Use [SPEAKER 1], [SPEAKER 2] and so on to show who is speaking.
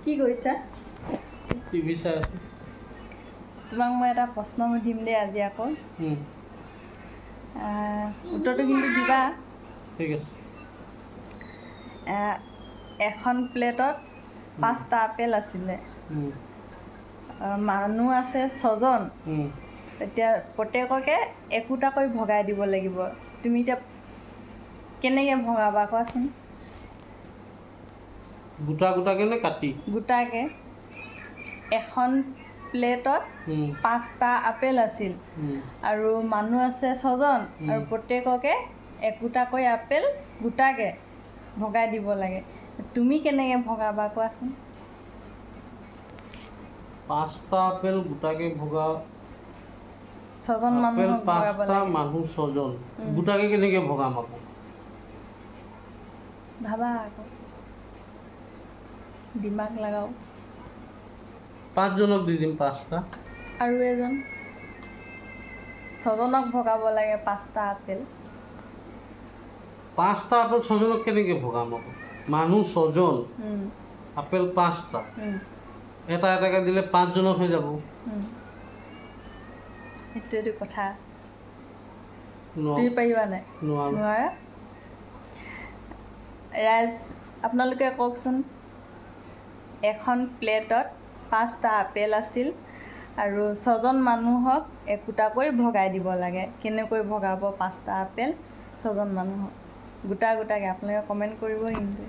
[SPEAKER 1] কি কৰিছা?
[SPEAKER 2] টিভি চাই আছোঁ।
[SPEAKER 1] তোমাক মই এটা প্ৰশ্ন সুধিম দেই আজি আকৌ। উত্তৰটো কিন্তু দিবা।
[SPEAKER 2] ঠিক আছে।
[SPEAKER 1] এখন প্লেটত 5টা আপেল আছিলে। মানুহ আছে 6জন। এতিয়া প্ৰত্যেককে একোটাকৈ ভগাই দিব লাগিব। তুমি এতিয়া কেনেকৈ ভগাবা কোৱাচোন?
[SPEAKER 2] গোটা গোটাকে নে কাটি?
[SPEAKER 1] গোটাকে। এখন প্লেটত 5টা আপেল আছিল আৰু মানুহ আছে 6জন আৰু প্ৰত্যেককে একোটাকৈ আপেল গোটাকৈ ভগাই দিব লাগে। তুমি কেনেকৈ ভগাবা কোৱাচোন?
[SPEAKER 2] 5টা আপেল গোটাকে ভগা
[SPEAKER 1] 6জন মানুহক ভগাব
[SPEAKER 2] 5টা
[SPEAKER 1] লাগে।
[SPEAKER 2] মানুহ 6জন গোটাকে কেনেকৈ ভগাম আকৌ?
[SPEAKER 1] ভাবা আকৌ, দিমাগ লগাও।
[SPEAKER 2] 5জনক দি দিম 5টা।
[SPEAKER 1] আৰু এজন 6জনক ভগাব লাগে 5টা আপেল।
[SPEAKER 2] 5টা আপেল 6জনক কেনেকৈ ভগাম আকৌ? মানুহ 6জন, আপেল 5টা, এটা এটাকৈ দিলে 5জনক হৈ যাব।
[SPEAKER 1] সেইটোৱেইটো কথা। তুমি পাৰিবা নাই? নোৱাৰা? ৰাইজ আপোনালোকে কওকচোন। এখন প্লেটত 5টা আপেল আছিল আৰু 6জন মানুহক একোটাকৈ ভগাই দিব লাগে। কেনেকৈ ভগাব 5টা আপেল 6জন মানুহক? গোটাকৈ আপোনালোকে কমেণ্ট কৰিব কিন্তু।